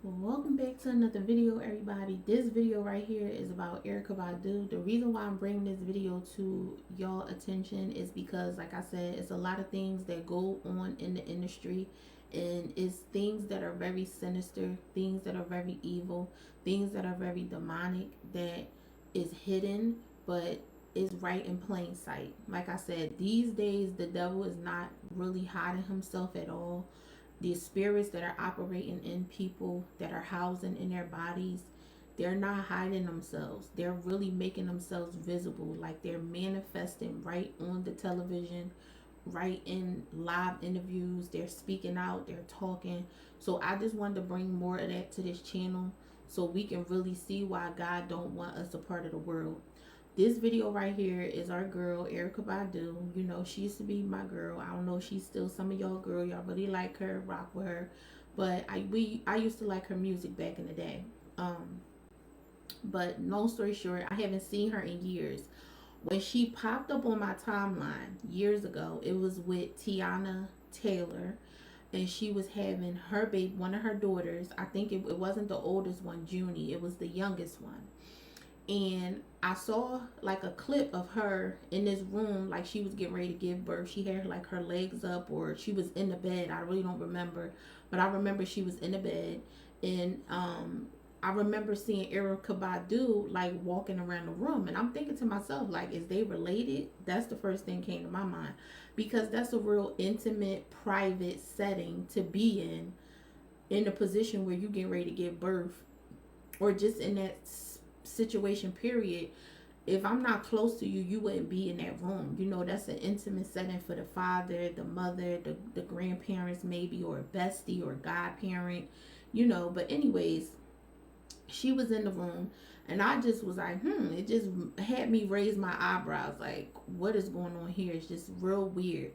Well, welcome back to another video, everybody. This video right here is about Eryka Badu. The reason why I'm bringing this video to y'all attention is because, like I said, it's a lot of things that go on in the industry, and it's things that are very sinister, things that are very evil, things that are very demonic, that is hidden, but is right in plain sight. Like I said, these days the devil is not really hiding himself at all. The spirits that are operating in people that are housing in their bodies, they're not hiding themselves. They're really making themselves visible. Like they're manifesting right on the television, right in live interviews. They're speaking out, they're talking. So I just wanted to bring more of that to this channel so we can really see why God don't want us a part of the world. This video right here is our girl Eryka Badu. You know, she used to be my girl. I don't know if she's still some of y'all girl. Y'all really like her, rock with her. But I used to like her music back in the day. But long story short, I haven't seen her in years. When she popped up on my timeline years ago, it was with Tiana Taylor, and she was having her baby, one of her daughters. I think it wasn't the oldest one, Junie. It was the youngest one, and I saw like a clip of her in this room, like she was getting ready to give birth. She had like her legs up, or she was in the bed. I really don't remember, but I remember she was in the bed, and I remember seeing Eryka Badu like walking around the room, and I'm thinking to myself, like, is they related? That's the first thing came to my mind, because that's a real intimate, private setting to be in a position where you get ready to give birth, or just in that situation period. If I'm not close to you, you wouldn't be in that room. You know, that's an intimate setting for the father, the mother, the grandparents maybe, or a bestie or godparent, you know. But anyways, she was in the room, and I just was like, it just had me raise my eyebrows, like, what is going on here? It's just real weird.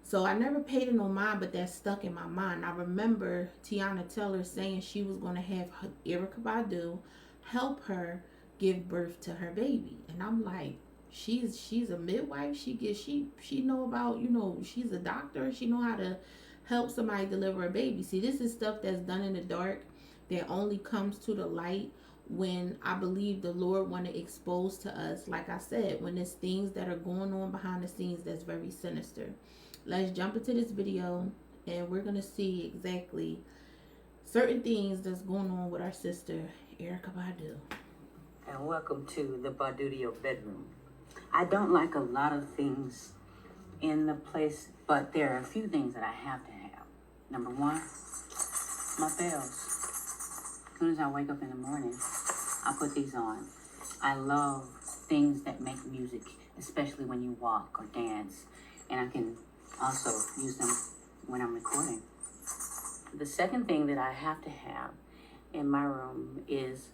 So I never paid it no mind, but that stuck in my mind. I remember Tiana Taylor saying she was going to have Eryka Badu help her give birth to her baby, and I'm like, she's a midwife. She know about, you know, she's a doctor. She know how to help somebody deliver a baby. See, this is stuff that's done in the dark that only comes to the light when I believe the Lord want to expose to us. Like I said, when there's things that are going on behind the scenes that's very sinister. Let's jump into this video, and we're gonna see exactly certain things that's going on with our sister Eryka Badu. And welcome to the Badudio bedroom. I don't like a lot of things in the place, but there are a few things that I have to have. Number one, my bells. As soon as I wake up in the morning, I put these on. I love things that make music, especially when you walk or dance, and I can also use them when I'm recording. The second thing that I have to have in my room is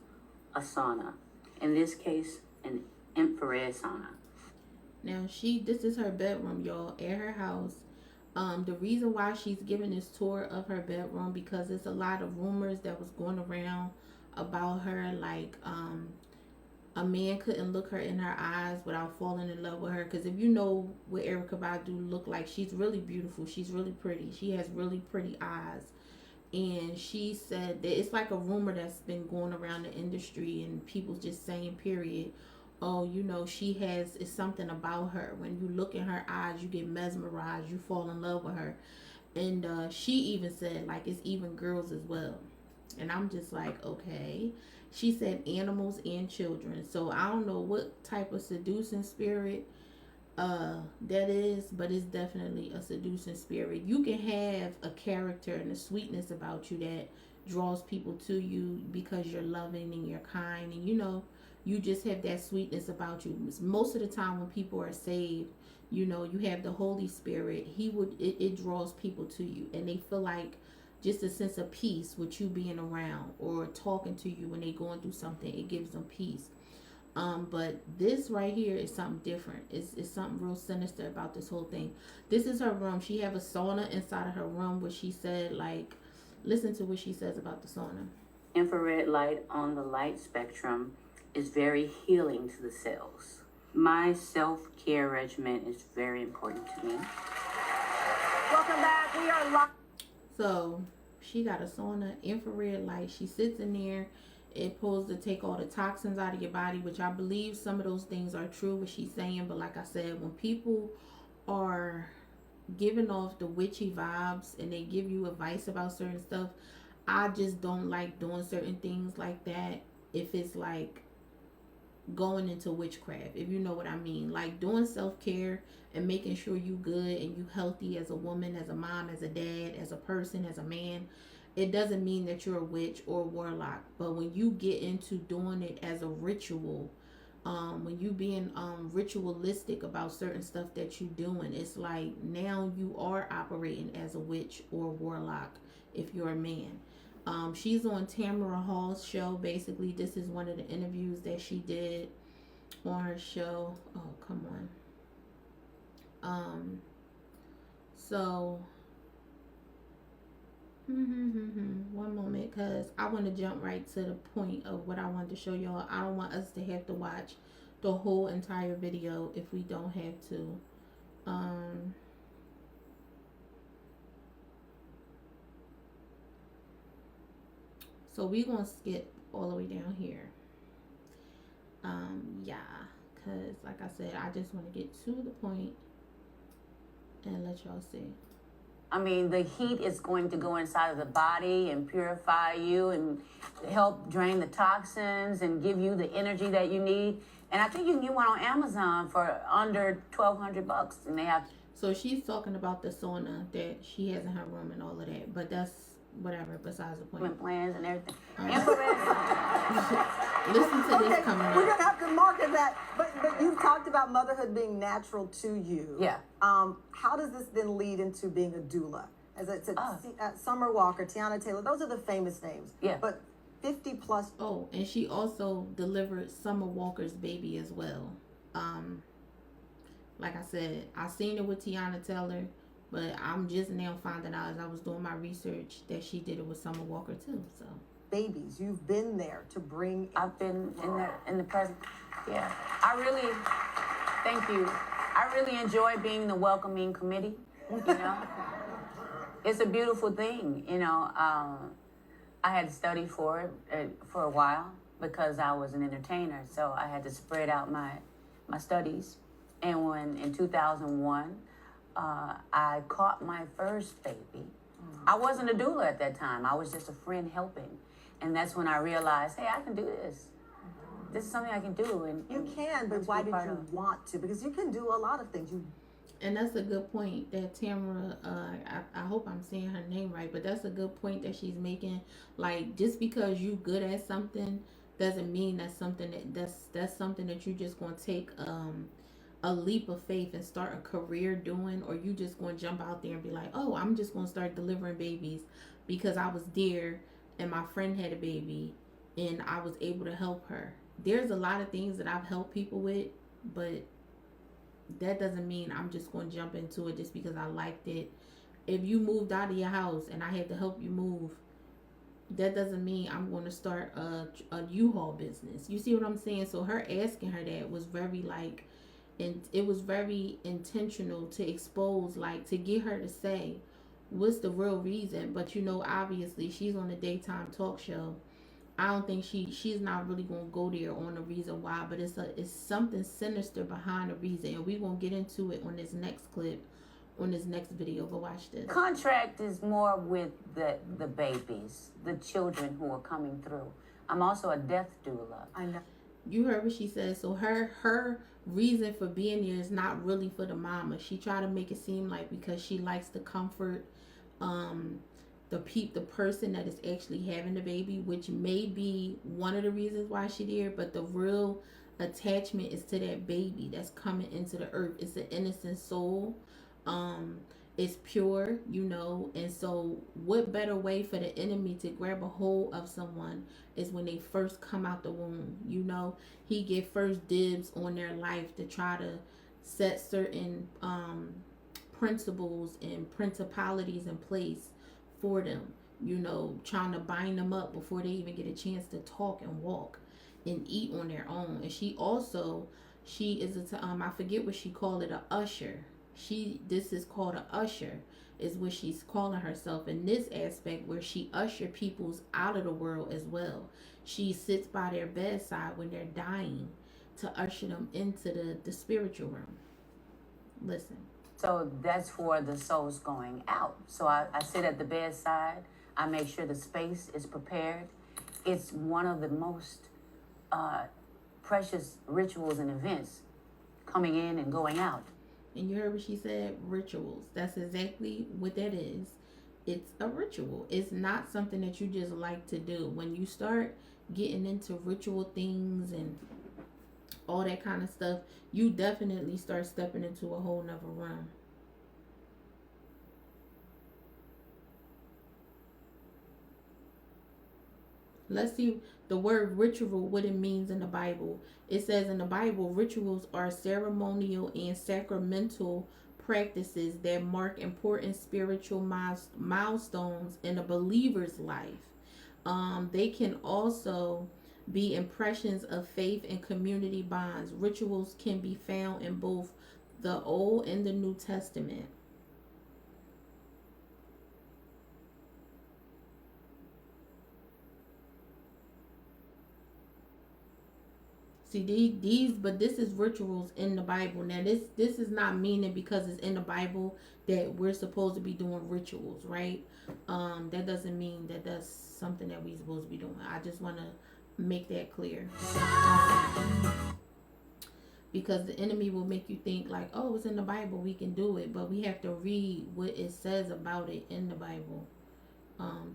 a sauna. In this case, an infrared sauna. Now this is her bedroom, y'all, at her house. The reason why she's giving this tour of her bedroom, because there's a lot of rumors that was going around about her, like a man couldn't look her in her eyes without falling in love with her. Because if you know what Eryka Badu look like, she's really beautiful. She's really pretty. She has really pretty eyes. And she said that it's like a rumor that's been going around the industry, and people just saying, period, oh, you know, it's something about her. When you look in her eyes, you get mesmerized, you fall in love with her. And she even said, like, it's even girls as well. And I'm just like, okay. She said animals and children. So I don't know what type of seducing spirit that is, but it's definitely a seducing spirit. You can have a character and a sweetness about you that draws people to you because you're loving and you're kind, and you know, you just have that sweetness about you. Most of the time when people are saved, you know, you have the Holy Spirit. It draws people to you, and they feel like just a sense of peace with you being around or talking to you when they're going through something. It gives them peace. But this right here is something different. It's something real sinister about this whole thing. This is her room. She have a sauna inside of her room, where she said, like, listen to what she says about the sauna. Infrared light on the light spectrum is very healing to the cells. My self-care regimen is very important to me. Welcome back. We are live. So She got a sauna, infrared light. She sits in there. It's supposed to take all the toxins out of your body, which I believe some of those things are true, what she's saying. But like I said, when people are giving off the witchy vibes and they give you advice about certain stuff, I just don't like doing certain things like that if it's like going into witchcraft, if you know what I mean. Like doing self-care and making sure you good and you healthy as a woman, as a mom, as a dad, as a person, as a man. It doesn't mean that you're a witch or a warlock. But when you get into doing it as a ritual, when you being ritualistic about certain stuff that you doing, it's like now you are operating as a witch or a warlock if you're a man. She's on Tamara Hall's show. Basically, this is one of the interviews that she did on her show. Oh, come on. So, one moment, because I want to jump right to the point of what I wanted to show y'all. I don't want us to have to watch the whole entire video if we don't have to. So we're going to skip all the way down here. Yeah, because like I said, I just want to get to the point and let y'all see. I mean, the heat is going to go inside of the body and purify you and help drain the toxins and give you the energy that you need. And I think you can get one on Amazon for under $1,200, and they have. So she's talking about the sauna that she has in her room and all of that, but that's whatever. Besides the point. Plans and everything. Listen to this coming up. We're gonna have to market that. But you've talked about motherhood being natural to you. Yeah. How does this then lead into being a doula? As I said, Summer Walker, Tiana Taylor, those are the famous names. Yeah. But 50 plus. Oh, and she also delivered Summer Walker's baby as well. Like I said, I seen it with Tiana Taylor, but I'm just now finding out as I was doing my research that she did it with Summer Walker too. So babies, you've been there to bring. I've been in the present. Yeah. Thank you. I really enjoy being the welcoming committee. You know, it's a beautiful thing. You know, I had to study for it for a while because I was an entertainer, so I had to spread out my studies. And when in 2001, I caught my first baby. I wasn't a doula at that time. I was just a friend helping, and that's when I realized, hey, I can do this. This is something I can do. And you can, but why did you want to? Because you can do a lot of things. And that's a good point that Tamara, I hope I'm saying her name right, but that's a good point that she's making. Like, just because you good at something doesn't mean that's something that's something that you're just going to take a leap of faith and start a career doing, or you just going to jump out there and be like, oh, I'm just going to start delivering babies because I was there and my friend had a baby and I was able to help her. There's a lot of things that I've helped people with, but that doesn't mean I'm just going to jump into it just because I liked it. If you moved out of your house and I had to help you move, that doesn't mean I'm going to start a U-Haul business. You see what I'm saying? So her asking her that was very like, and it was very intentional to expose, like to get her to say what's the real reason. But you know, obviously she's on a daytime talk show. I don't think she's not really gonna go there on the reason why, but it's something sinister behind the reason, and we're gonna get into it on this next clip, on this next video. Go watch this. Contract is more with the babies, the children who are coming through. I'm also a death doula. I know. You heard what she said. So her reason for being there is not really for the mama. She tried to make it seem like because she likes to comfort the person that is actually having the baby, which may be one of the reasons why she there, but the real attachment is to that baby that's coming into the earth. It's an innocent soul. It's pure, you know, and so what better way for the enemy to grab a hold of someone is when they first come out the womb. You know, he get first dibs on their life to try to set certain principles and principalities in place for them, you know, trying to bind them up before they even get a chance to talk and walk and eat on their own. And she is I forget what she called it, a usher. This is called a usher, is what she's calling herself in this aspect, where she usher peoples out of the world as well. She sits by their bedside when they're dying to usher them into the spiritual realm. Listen. So that's for the souls going out. So I sit at the bedside. I make sure the space is prepared. It's one of the most precious rituals and events, coming in and going out. And you heard what she said, rituals. That's exactly what that is. It's a ritual. It's not something that you just like to do. When you start getting into ritual things and all that kind of stuff, you definitely start stepping into a whole nother realm. Let's see the word ritual, what it means in the Bible. It says in the Bible, rituals are ceremonial and sacramental practices that mark important spiritual milestones in a believer's life. They can also be impressions of faith and community bonds. Rituals can be found in both the Old and the New Testament. See but this is rituals in the Bible. Now this is not meaning because it's in the Bible that we're supposed to be doing rituals, right? That doesn't mean that that's something that we're supposed to be doing. I just want to make that clear. Because the enemy will make you think like, oh, it's in the Bible, we can do it, but we have to read what it says about it in the Bible,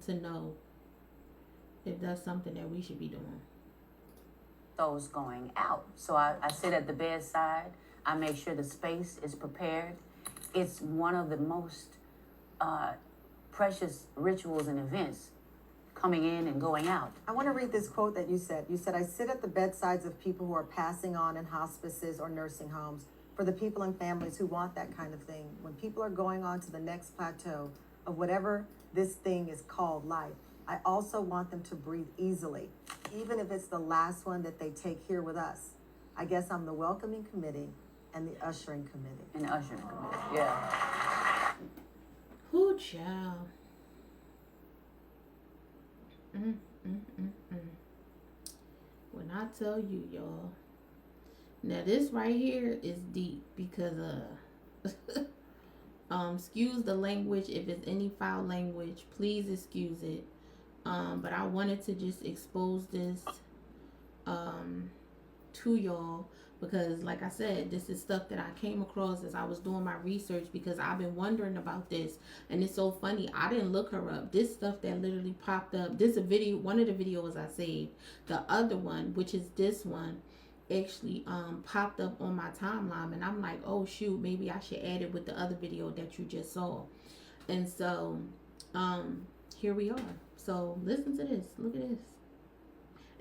to know if that's something that we should be doing. Those going out. So I sit at the bedside. I make sure the space is prepared. It's one of the most precious rituals and events, coming in and going out. I want to read this quote that you said. You said, I sit at the bedsides of people who are passing on in hospices or nursing homes, for the people and families who want that kind of thing. When people are going on to the next plateau of whatever this thing is called life, I also want them to breathe easily, even if it's the last one that they take here with us. I guess I'm the welcoming committee and the ushering committee. And the ushering committee, yeah. Who child? When I tell you, y'all. Now this right here is deep because excuse the language. If it's any foul language, please excuse it. But I wanted to just expose this to y'all because, like I said, this is stuff that I came across as I was doing my research, because I've been wondering about this, and it's so funny. I didn't look her up. This stuff that literally popped up. This is a video. One of the videos I saved. The other one, which is this one, actually popped up on my timeline, and I'm like, oh shoot, maybe I should add it with the other video that you just saw. And so here we are. So listen to this. Look at this.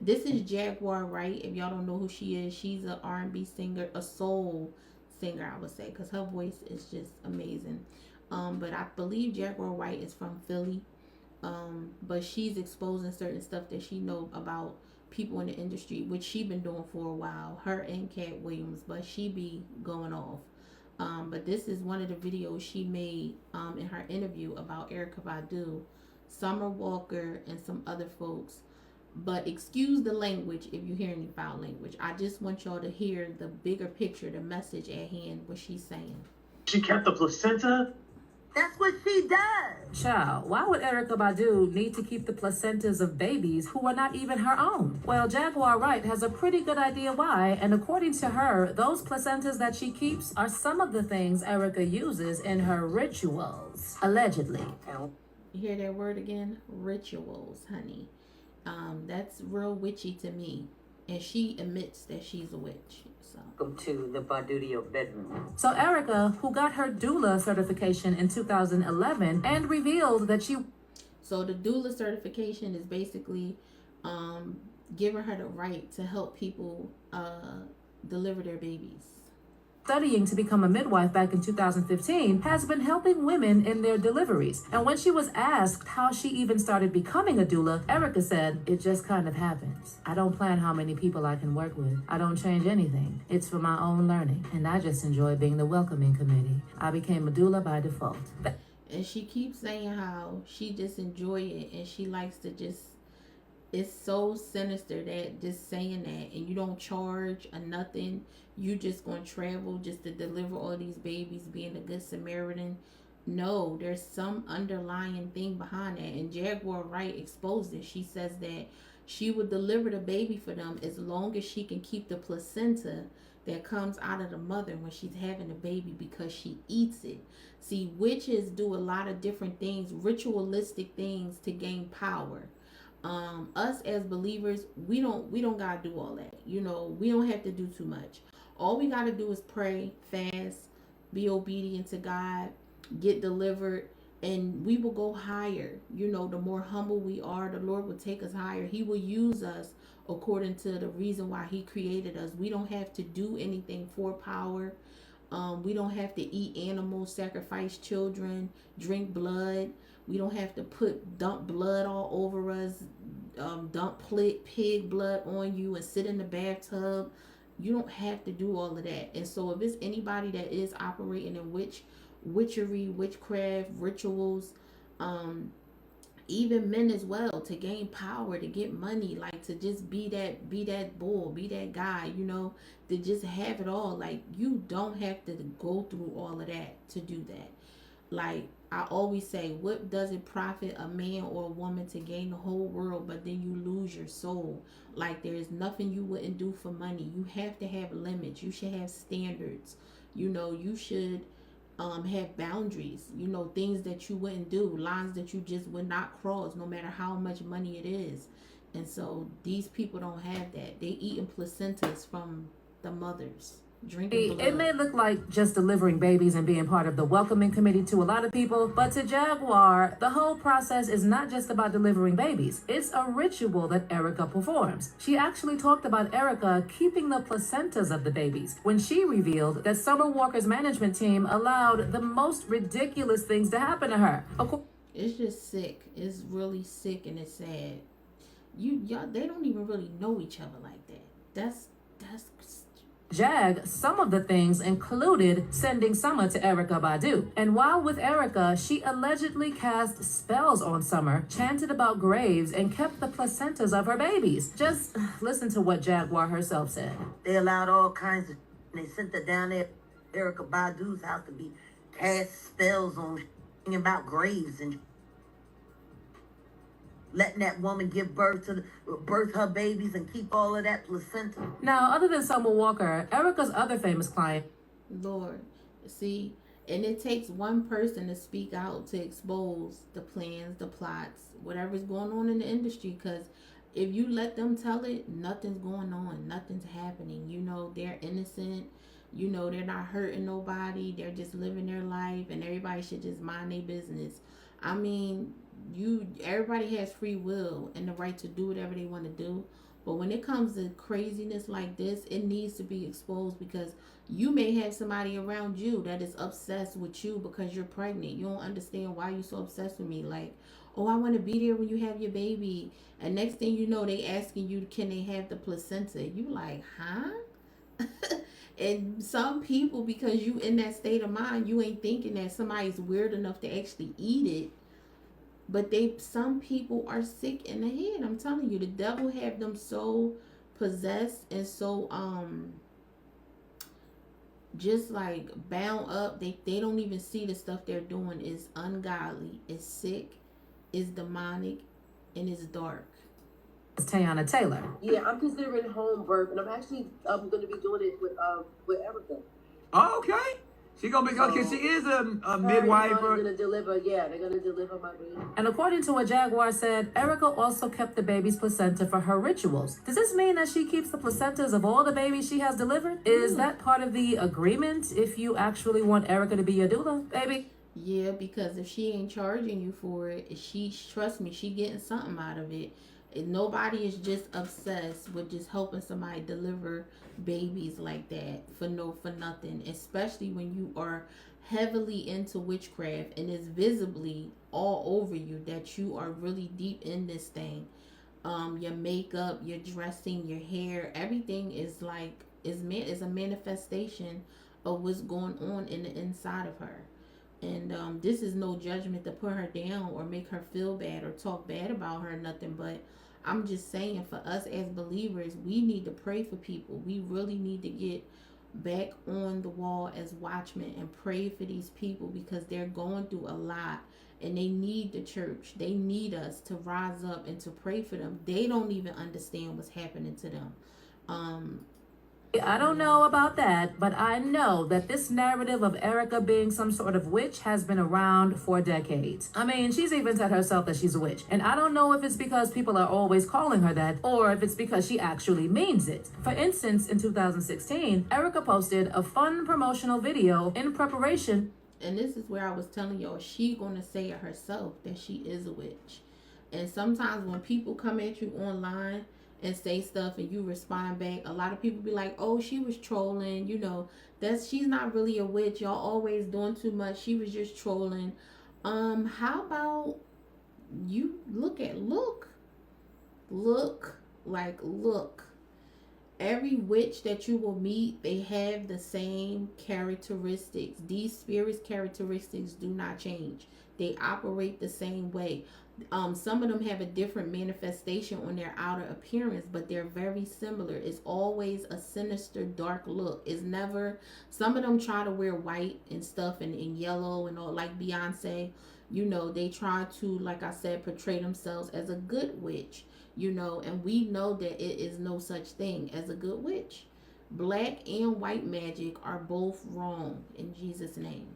This is Jaguar Wright. If y'all don't know who she is, she's an R&B singer, a soul singer, I would say, because her voice is just amazing. But I believe Jaguar Wright is from Philly. But she's exposing certain stuff that she know about people in the industry, which she been doing for a while. Her and Cat Williams, but she be going off. But this is one of the videos she made in her interview about Eryka Badu, Summer Walker, and some other folks. But excuse the language if you hear any foul language. I just want y'all to hear the bigger picture, the message at hand, what she's saying. She kept the placenta? That's what she does. Child, why would Eryka Badu need to keep the placentas of babies who are not even her own? Well, Jaguar Wright has a pretty good idea why, and according to her, those placentas that she keeps are some of the things Eryka uses in her rituals, allegedly. You hear that word again? Rituals, honey. That's real witchy to me. And she admits that she's a witch. So Welcome to the Badu bedroom. So Eryka, who got her doula certification in 2011 and revealed that she... So the doula certification is basically giving her the right to help people deliver their babies. Studying to become a midwife back in 2015, has been helping women in their deliveries. And when she was asked how she even started becoming a doula, Eryka said, it just kind of happens. I don't plan how many people I can work with. I don't change anything. It's for my own learning. And I just enjoy being the welcoming committee. I became a doula by default. And she keeps saying how she just enjoy it and she likes to just, it's so sinister that just saying that, and you don't charge or nothing, you just gonna travel just to deliver all these babies, being a good Samaritan. No, there's some underlying thing behind that, and Jaguar Wright exposed it. She says that she would deliver the baby for them as long as she can keep the placenta that comes out of the mother when she's having the baby, because she eats it. See, witches do a lot of different things, ritualistic things, to gain power. Us as believers, we don't gotta do all that. We don't have to do too much. All we gotta do is pray, fast, be obedient to God, get delivered, and we will go higher. The more humble we are, the Lord will take us higher. He will use us according to the reason why He created us. We don't have to do anything for power. We don't have to eat animals, sacrifice children, drink blood. We don't have to dump blood all over us, dump pig blood on you and sit in the bathtub. You don't have to do all of that. And so if it's anybody that is operating in witchery, witchcraft, rituals, even men as well, to gain power, to get money, like to just be that bull, be that guy, to just have it all. Like, you don't have to go through all of that to do that. Like I always say, what does it profit a man or a woman to gain the whole world, but then you lose your soul? Like, there is nothing you wouldn't do for money. You have to have limits. You should have standards. You should have boundaries, things that you wouldn't do, lines that you just would not cross, no matter how much money it is. And so these people don't have that. They eating placentas from the mothers, drinking blood. It may look like just delivering babies and being part of the welcoming committee to a lot of people, but to Jaguar, the whole process is not just about delivering babies. It's a ritual that Eryka performs. She actually talked about Eryka keeping the placentas of the babies when she revealed that Summer Walker's management team allowed the most ridiculous things to happen to her. It's just sick. It's really sick, and it's sad. Y'all, they don't even really know each other like that. That's Some of the things included sending Summer to Eryka Badu. And while with Eryka, she allegedly cast spells on Summer, chanted about graves, and kept the placentas of her babies. Just listen to what Jaguar herself said. They allowed all kinds of. They sent her down there, Eryka Badu's house, to be cast spells on about graves and letting that woman give birth her babies and keep all of that placenta. Now, other than Summer Walker, Eryka's other famous client, Lord, see, and it takes one person to speak out to expose the plans, the plots, whatever's going on in the industry. Because if you let them tell it, nothing's going on, nothing's happening. They're innocent. They're not hurting nobody. They're just living their life, and everybody should just mind their business. I mean, everybody has free will and the right to do whatever they want to do, but when it comes to craziness like this, it needs to be exposed, because you may have somebody around you that is obsessed with you because you're pregnant. You don't understand why you're so obsessed with me. Like, oh, I want to be there when you have your baby, and next thing you know, they asking you, can they have the placenta? You like, huh? And some people, because you in that state of mind, you ain't thinking that somebody's weird enough to actually eat it. But some people are sick in the head. I'm telling you, the devil have them so possessed and so just like bound up. They don't even see the stuff they're doing is ungodly, it's sick, it's demonic, and it's dark. Tayana Taylor. Yeah, I'm considering home birth, and I'm actually going to be doing it with Eryka. Oh, okay. She gonna be okay. She is a midwife. They're gonna deliver. Yeah, they're gonna deliver my baby. And according to what Jaguar said, Eryka also kept the baby's placenta for her rituals. Does this mean that she keeps the placentas of all the babies she has delivered? Is that part of the agreement if you actually want Eryka to be your doula, baby? Yeah, because if she ain't charging you for it, trust me, she getting something out of it. And nobody is just obsessed with just helping somebody deliver babies like that for nothing, especially when you are heavily into witchcraft and it's visibly all over you that you are really deep in this thing. Your makeup, your dressing, your hair, everything is a manifestation of what's going on in the inside of her. And this is no judgment to put her down or make her feel bad or talk bad about her, nothing. But I'm just saying, for us as believers, we need to pray for people. We really need to get back on the wall as watchmen and pray for these people, because they're going through a lot and they need the church. They need us to rise up and to pray for them. They don't even understand what's happening to them. I don't know about that, but I know that this narrative of Eryka being some sort of witch has been around for decades. I mean, she's even said herself that she's a witch. And I don't know if it's because people are always calling her that or if it's because she actually means it. For instance, in 2016, Eryka posted a fun promotional video in preparation. And this is where I was telling y'all, she gonna say it herself that she is a witch. And sometimes when people come at you online and say stuff and you respond back, a lot of people be like, oh, she was trolling, she's not really a witch, y'all always doing too much, she was just trolling. How about you look every witch that you will meet, they have the same characteristics. These spirits' characteristics do not change. They operate the same way. Some of them have a different manifestation on their outer appearance, but they're very similar. It's always a sinister, dark look. It's never, some of them try to wear white and stuff and yellow and all, like Beyonce. They try to, like I said, portray themselves as a good witch, and we know that it is no such thing as a good witch. Black and white magic are both wrong in Jesus' name.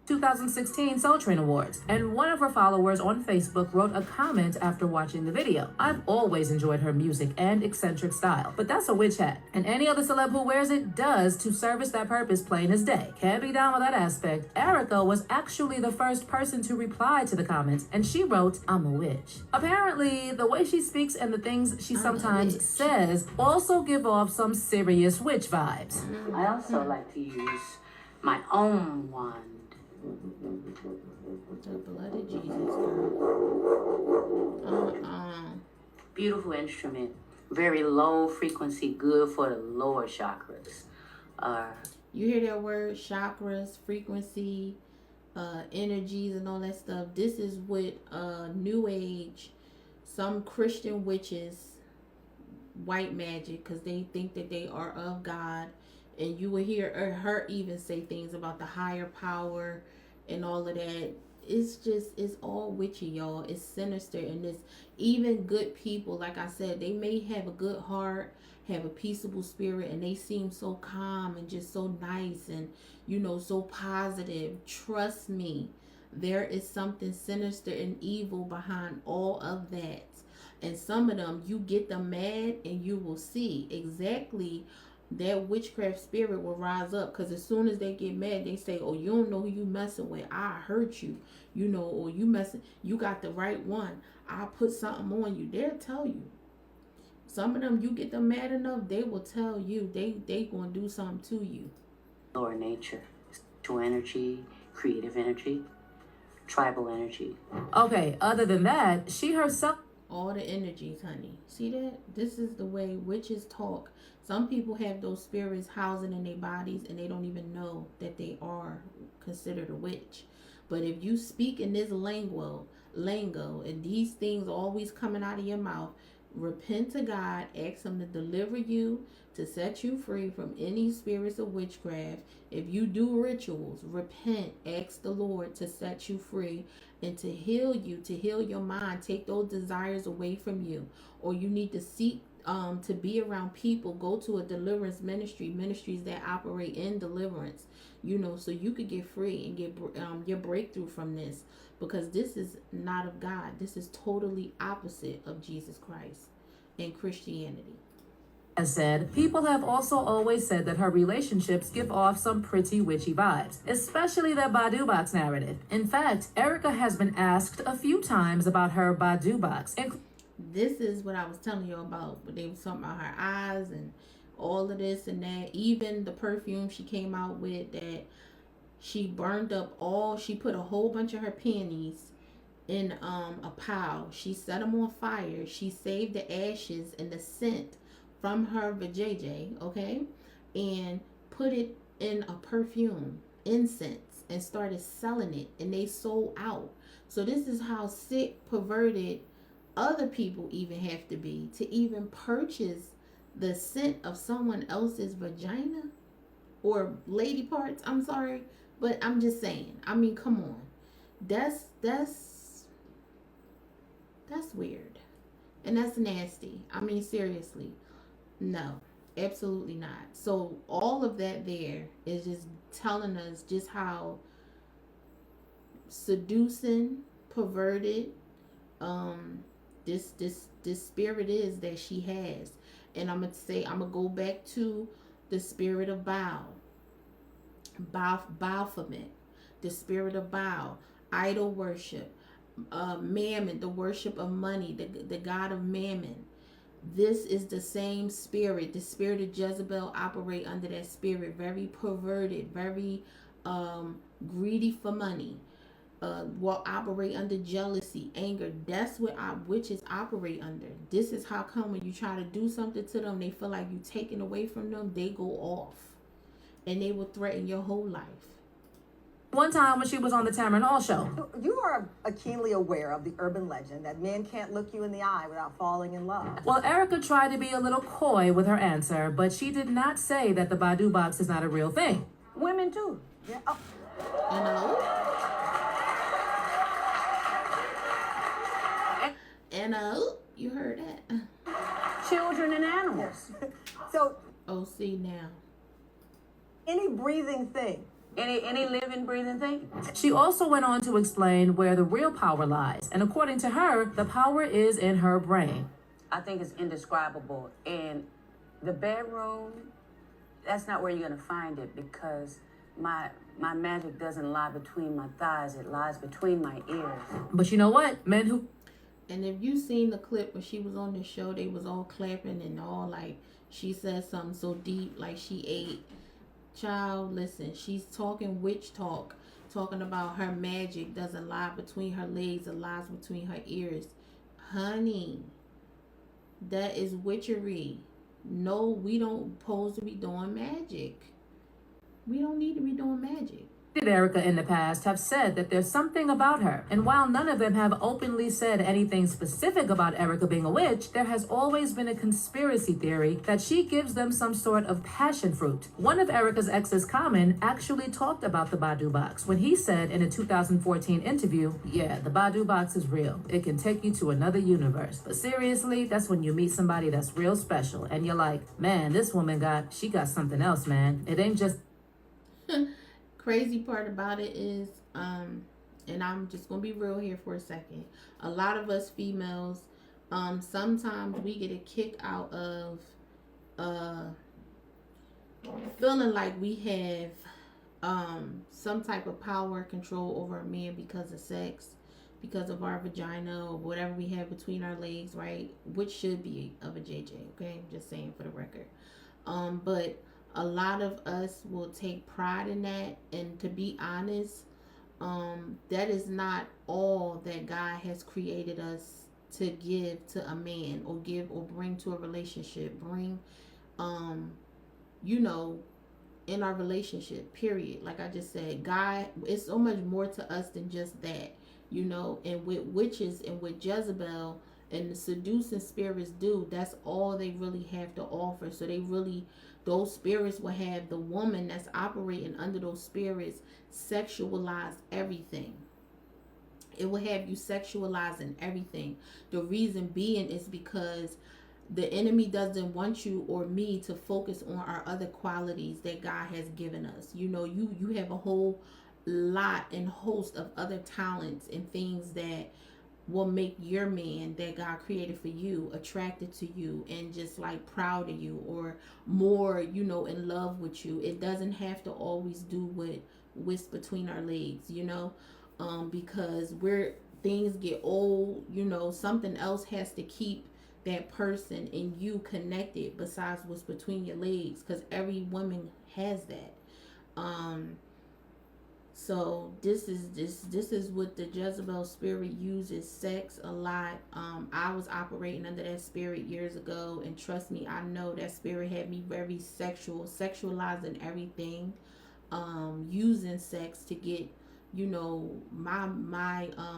2016 Soul Train Awards, and one of her followers on Facebook wrote a comment after watching the video. I've always enjoyed her music and eccentric style, but that's a witch hat, and any other celeb who wears it does to service that purpose plain as day. Can't be down with that aspect. Eryka was actually the first person to reply to the comments, and she wrote, I'm a witch. Apparently, the way she speaks and the things she sometimes says also give off some serious witch vibes. I also like to use my own wand. The blood of Jesus. Beautiful instrument. Very low frequency, good for the lower chakras. You hear that word, chakras, frequency, energies, and all that stuff. This is what New Age, some Christian witches, white magic, because they think that they are of God. And you will hear her even say things about the higher power and all of that. It's all witchy, y'all. It's sinister. And it's even good people, like I said, they may have a good heart, have a peaceable spirit, and they seem so calm and just so nice and, so positive. Trust me, there is something sinister and evil behind all of that. And some of them, you get them mad and you will see exactly that witchcraft spirit will rise up, because as soon as they get mad, they say, oh, you don't know who you messing with, I hurt you, or you got the right one, I put something on you. They'll tell you. Some of them, you get them mad enough, they will tell you they gonna do something to you. Lower nature, spiritual energy, creative energy, tribal energy. Okay, other than that, she herself... All the energies, honey. See that? This is the way witches talk. Some people have those spirits housing in their bodies and they don't even know that they are considered a witch. But if you speak in this lingo, and these things always coming out of your mouth, repent to God, ask him to deliver you, to set you free from any spirits of witchcraft. If you do rituals, repent, ask the Lord to set you free and to heal you, to heal your mind, take those desires away from you. Or you need to seek to be around people, go to a deliverance ministries that operate in deliverance, so you could get free and get your breakthrough from this, because this is not of God. This is totally opposite of Jesus Christ and Christianity. As said, people have also always said that her relationships give off some pretty witchy vibes, especially the Badu box narrative. In fact, Eryka has been asked a few times about her Badu box. This is what I was telling you about, when they were talking about her eyes and all of this and that. Even the perfume she came out with, that she burned up she put a whole bunch of her panties in a pile. She set them on fire. She saved the ashes and the scent from her vajayjay, okay, and put it in a perfume, incense. and started selling it, and they sold out. So this is how sick, perverted other people even have to be to even purchase the scent of someone else's vagina or lady parts. I'm sorry, but I'm just saying. I mean, come on. That's weird. And that's nasty. I mean, seriously. No, absolutely not. So all of that there is just telling us just how seducing, perverted, this spirit is that she has. And I'm gonna go back to the spirit of Baphomet, the spirit of Baal, idol worship, Mammon, the worship of money, the god of Mammon. This is the same spirit. The spirit of Jezebel operate under that spirit. Very perverted, very greedy for money. Will operate under jealousy, anger. That's what our witches operate under. This is how come when you try to do something to them, they feel like you taking away from them, they go off. And they will threaten your whole life. One time when she was on the Tamron Hall show. You are keenly aware of the urban legend that men can't look you in the eye without falling in love. Well, Eryka tried to be a little coy with her answer, but she did not say that the Badu box is not a real thing. Women too. Yeah. Oh, You know? And you heard that. Children and animals. so Oh, see now. any breathing thing. Any living, breathing thing. She also went on to explain where the real power lies, and according to her, the power is in her brain. I think it's indescribable. And the bedroom, that's not where you're gonna find it, because my magic doesn't lie between my thighs, it lies between my ears. But you know what? Men who And if you seen the clip when she was on the show, they was all clapping and all like she said something so deep, like she ate. Child, listen, she's talking witch talk, talking about her magic doesn't lie between her legs, it lies between her ears. Honey, that is witchery. No, we don't supposed to be doing magic. We don't need to be doing magic. Eryka in the past have said that there's something about her. And while none of them have openly said anything specific about Eryka being a witch, there has always been a conspiracy theory that she gives them some sort of passion fruit. One of Eryka's exes, Common, actually talked about the Badu box when he said in a 2014 interview, yeah, the Badu box is real. It can take you to another universe. But seriously, that's when you meet somebody that's real special and you're like, man, this woman got something else, man. It ain't just... Crazy part about it is, and I'm just gonna be real here for a second. A lot of us females, sometimes we get a kick out of feeling like we have some type of power control over a man because of sex, because of our vagina or whatever we have between our legs, right? Which should be of a JJ, okay? I'm just saying for the record. But a lot of us will take pride in that, and to be honest, that is not all that God has created us to give to a man or give or bring to a relationship. Bring, in our relationship, period. Like I just said, God, it's so much more to us than just that, and with witches and with Jezebel and the seducing spirits that's all they really have to offer. So those spirits will have the woman that's operating under those spirits sexualize everything. It will have you sexualizing everything. The reason being is because the enemy doesn't want you or me to focus on our other qualities that God has given us. You have a whole lot and host of other talents and things that will make your man that God created for you attracted to you and just like proud of you or more, in love with you. It doesn't have to always do with what's between our legs, because things get old, something else has to keep that person and you connected besides what's between your legs, because every woman has that. So this is what the Jezebel spirit uses, sex a lot. I was operating under that spirit years ago, and trust me, I know that spirit had me very sexualizing everything. using sex to get, you know, my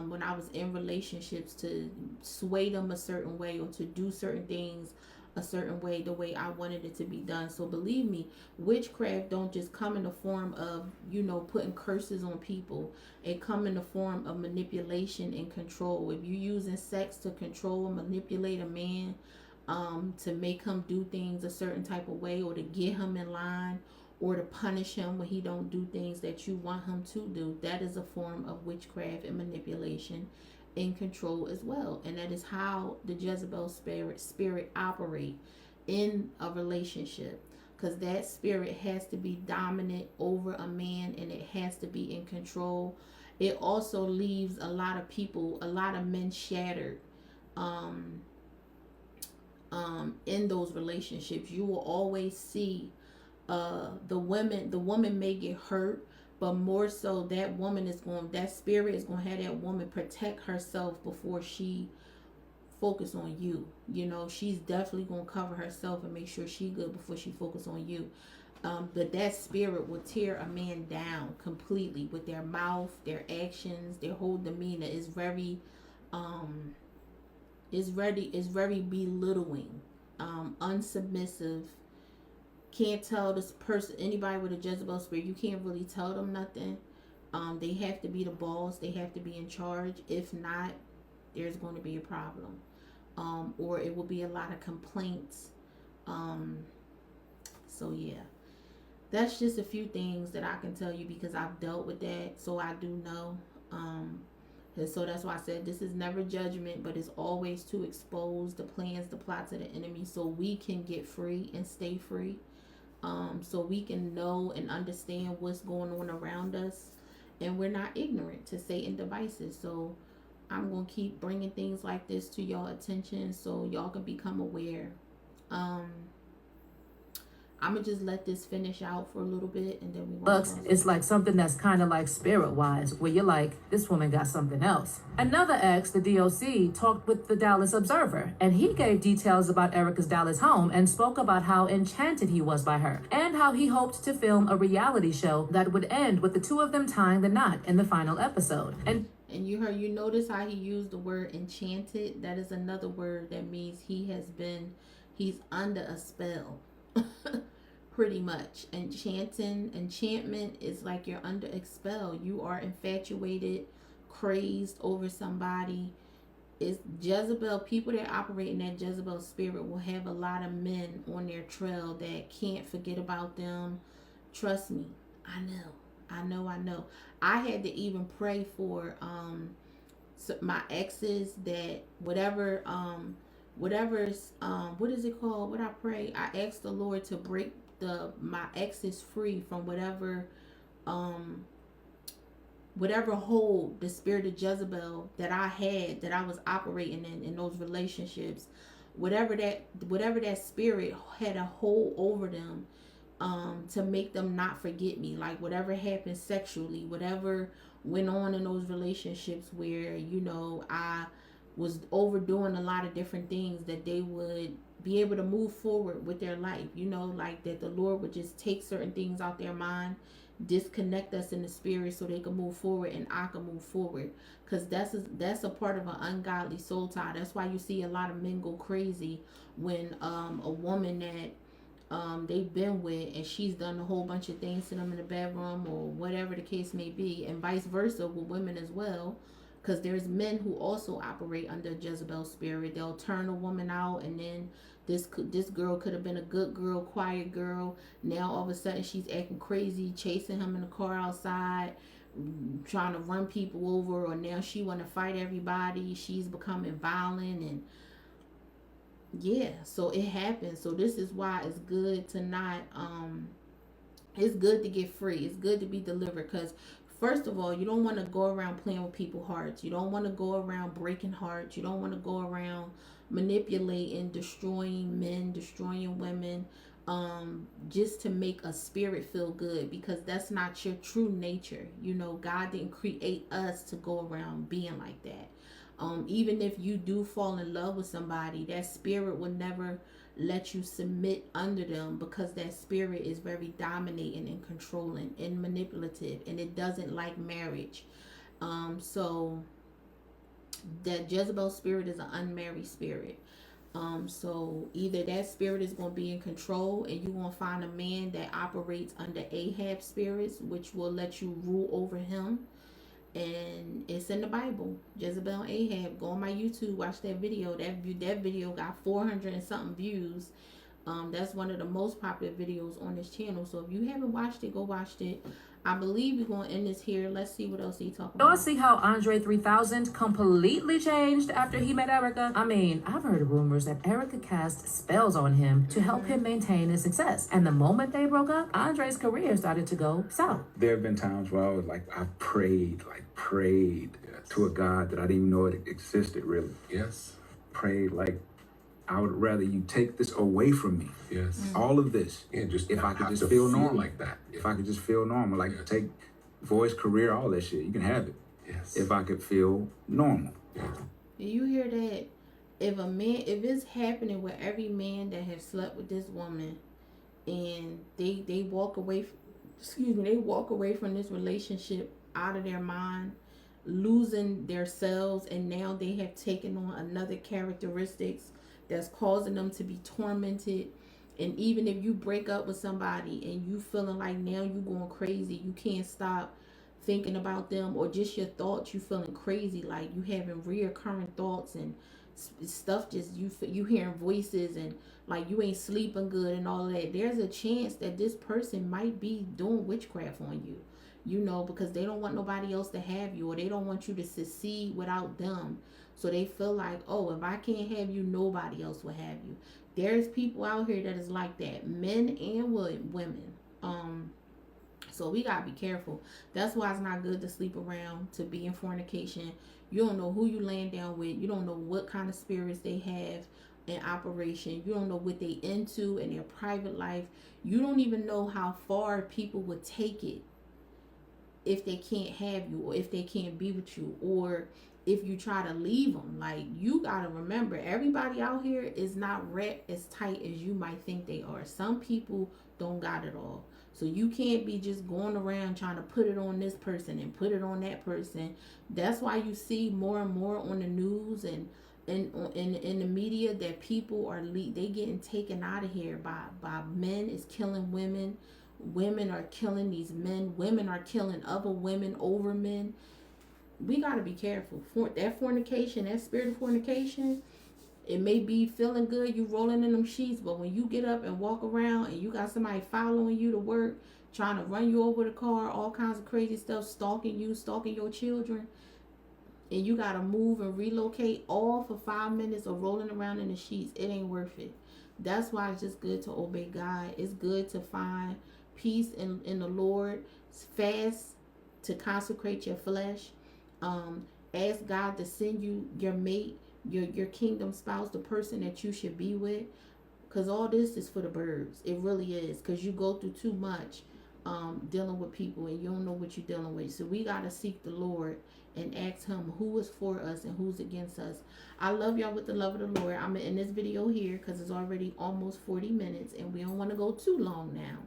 when I was in relationships, to sway them a certain way or to do certain things a certain way, the way I wanted it to be done. So believe me, witchcraft don't just come in the form of, you know, putting curses on people. It come in the form of manipulation and control. If you're using sex to control and manipulate a man, to make him do things a certain type of way, or to get him in line, or to punish him when he don't do things that you want him to do, that is a form of witchcraft and manipulation and control as well. And that is how the Jezebel spirit operate in a relationship, because that spirit has to be dominant over a man, and it has to be in control. It also leaves a lot of people, a lot of men shattered in those relationships. You will always see the woman may get hurt, but more so that spirit is going to have that woman protect herself before she focus on you. You know, she's definitely going to cover herself and make sure she good before she focus on you. But that spirit will tear a man down completely with their mouth, their actions, their whole demeanor is very very belittling, unsubmissive. Can't tell this person, anybody with a Jezebel spirit, you can't really tell them nothing. They have to be the boss, they have to be in charge. If not, there's going to be a problem, or it will be a lot of complaints. So yeah, that's just a few things that I can tell you, because I've dealt with that, so I do know. And so that's why I said this is never judgment, but it's always to expose the plans, the plots of the enemy, so we can get free and stay free. So we can know and understand what's going on around us, and we're not ignorant to Satan devices. So I'm going to keep bringing things like this to y'all attention so y'all can become aware. I'm going to just let this finish out for a little bit, and then we Looks, it's like something that's kind of like spirit wise, where you're like, this woman got something else. Another ex, the DOC, talked with the Dallas Observer, and he gave details about Eryka's Dallas home and spoke about how enchanted he was by her, and how he hoped to film a reality show that would end with the two of them tying the knot in the final episode. And you notice how he used the word enchanted. That is another word that means he's under a spell. Pretty much. Enchantment is like you're under a spell. You are infatuated, crazed over somebody. It's Jezebel. People that operate in that Jezebel spirit will have a lot of men on their trail that can't forget about them. Trust me, I know. I had to even pray for my exes, that whatever's what is it called? What I pray? I asked the Lord to break my exes free from whatever hold the spirit of Jezebel that I was operating in those relationships, whatever that spirit had a hold over them, to make them not forget me. Like whatever happened sexually, whatever went on in those relationships where, you know, I was overdoing a lot of different things, that they would be able to move forward with their life, you know, like that the Lord would just take certain things out their mind, disconnect us in the spirit so they can move forward and I can move forward, because that's a part of an ungodly soul tie. That's why you see a lot of men go crazy when a woman that they've been with, and she's done a whole bunch of things to them in the bedroom or whatever the case may be, and vice versa with women as well. Because there's men who also operate under Jezebel spirit. They'll turn a woman out, and then this girl could have been a good girl, quiet girl. Now all of a sudden she's acting crazy, chasing him in the car outside, trying to run people over, or now she want to fight everybody. She's becoming violent, and yeah, so it happens. So this is why it's good to not it's good to get free. It's good to be delivered, because first of all, you don't want to go around playing with people's hearts. You don't want to go around breaking hearts. You don't want to go around manipulating, destroying men, destroying women, just to make a spirit feel good, because that's not your true nature. You know, God didn't create us to go around being like that. Even if you do fall in love with somebody, that spirit would never let you submit under them, because that spirit is very dominating and controlling and manipulative, and it doesn't like marriage. So that Jezebel spirit is an unmarried spirit. So either that spirit is going to be in control, and you're going to find a man that operates under Ahab spirits, which will let you rule over him. And it's in the Bible. Jezebel and Ahab. Go on my YouTube, watch that video. That video got 400 and something views. That's one of the most popular videos on this channel. So if you haven't watched it, go watch it. I believe we're going to end this here. Let's see what else he talking Y'all about. see how Andre 3000 completely changed after he met Eryka? I mean, I've heard rumors that Eryka cast spells on him to help him maintain his success. And the moment they broke up, Andre's career started to go south. There have been times where I was like, I prayed to a God that I didn't even know it existed, really. Yes. Prayed like, I would rather you take this away from me. Yes. All of this. Yeah, just if I not could have just to feel feel normal. like that. If I could just feel normal, like Yeah. take voice, career, all that shit. You can have it. Yes. If I could feel normal. Yeah. You hear that? If it's happening with every man that has slept with this woman, and they walk away, they walk away from this relationship out of their mind, losing their selves, and now they have taken on another characteristics that's causing them to be tormented. And even if you break up with somebody and you feeling like now you going crazy, you can't stop thinking about them, or just your thoughts, you feeling crazy, like you having reoccurring thoughts and stuff, just you hearing voices, and like you ain't sleeping good and all that, there's a chance that this person might be doing witchcraft on you, you know, because they don't want nobody else to have you, or they don't want you to succeed without them. So they feel like, oh, if I can't have you, nobody else will have you. There's people out here that is like that, men and women. So we gotta be careful. That's why it's not good to sleep around, to be in fornication. You don't know who you laying down with. You don't know what kind of spirits they have in operation. You don't know what they into in their private life. You don't even know how far people would take it if they can't have you, or if they can't be with you, or if you try to leave them. Like, you gotta remember, everybody out here is not wrapped as tight as you might think they are. Some people don't got it all. So you can't be just going around trying to put it on this person and put it on that person. That's why you see more and more on the news and in the media that people are they getting taken out of here by men is killing women. Women are killing these men. Women are killing other women over men. We got to be careful. For that fornication, that spirit of fornication, it may be feeling good, you rolling in them sheets, but when you get up and walk around and you got somebody following you to work, trying to run you over the car, all kinds of crazy stuff, stalking you, stalking your children, and you got to move and relocate all for 5 minutes of rolling around in the sheets, it ain't worth it. That's why it's just good to obey God. It's good to find peace in the Lord. Fast to consecrate your flesh. Ask God to send you your mate, your kingdom spouse, the person that you should be with, because all this is for the birds. It really is, because you go through too much dealing with people and you don't know what you're dealing with. So we got to seek the Lord and ask him who is for us and who's against us. I love y'all with the love of the Lord. I'm in this video here because it's already almost 40 minutes and we don't want to go too long now.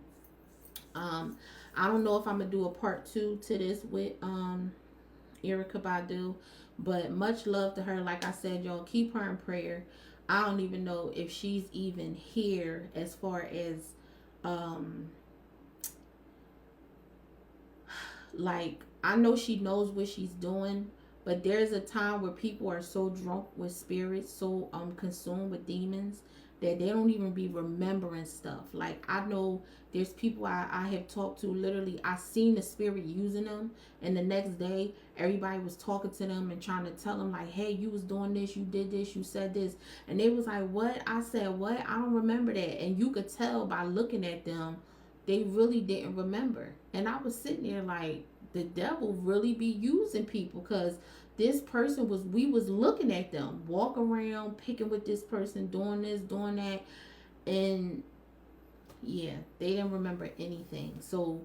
I don't know if I'm gonna do a part 2 to this with Eryka Badu, but much love to her. Like I said, y'all keep her in prayer. I don't even know if she's even here, as far as like, I know she knows what she's doing, but there's a time where people are so drunk with spirits, so consumed with demons, that they don't even be remembering stuff. Like, I know there's people I have talked to, literally, I seen the spirit using them, and the next day, everybody was talking to them and trying to tell them, like, hey, you was doing this, you did this, you said this. And they was like, what? I said, what? I don't remember that. And you could tell by looking at them, they really didn't remember. And I was sitting there like, the devil really be using people, because this person we was looking at them walk around picking with this person, doing this, doing that, and yeah, they didn't remember anything. So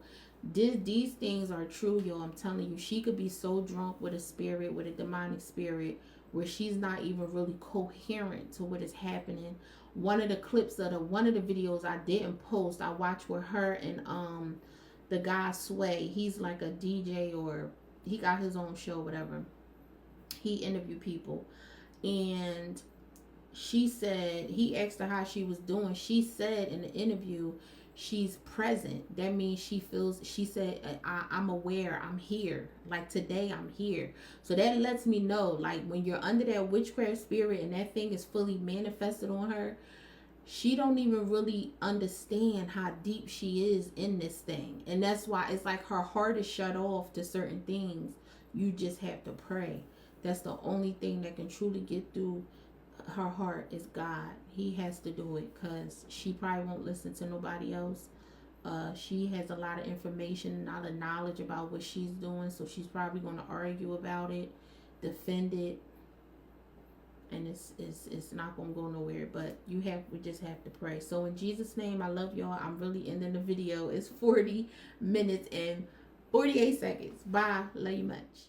these things are true, y'all. I'm telling you, she could be so drunk with a spirit, with a demonic spirit, where she's not even really coherent to what is happening. One of the clips of one of the videos I didn't post, I watched with her and the guy Sway. He's like a DJ, or he got his own show, whatever. He interviewed people, and she said, he asked her how she was doing. She said in the interview, she's present. That means she feels, she said, I'm aware, I'm here. Like today, I'm here. So that lets me know, like when you're under that witchcraft spirit and that thing is fully manifested on her, she don't even really understand how deep she is in this thing. And that's why it's like her heart is shut off to certain things. You just have to pray. That's the only thing that can truly get through her heart is God. He has to do it, because she probably won't listen to nobody else. She has a lot of information, a lot of knowledge about what she's doing, so she's probably going to argue about it, defend it, and it's not going to go nowhere. But we just have to pray. So in Jesus' name, I love y'all. I'm really ending the video. It's 40 minutes and 48 seconds. Bye. Love you much.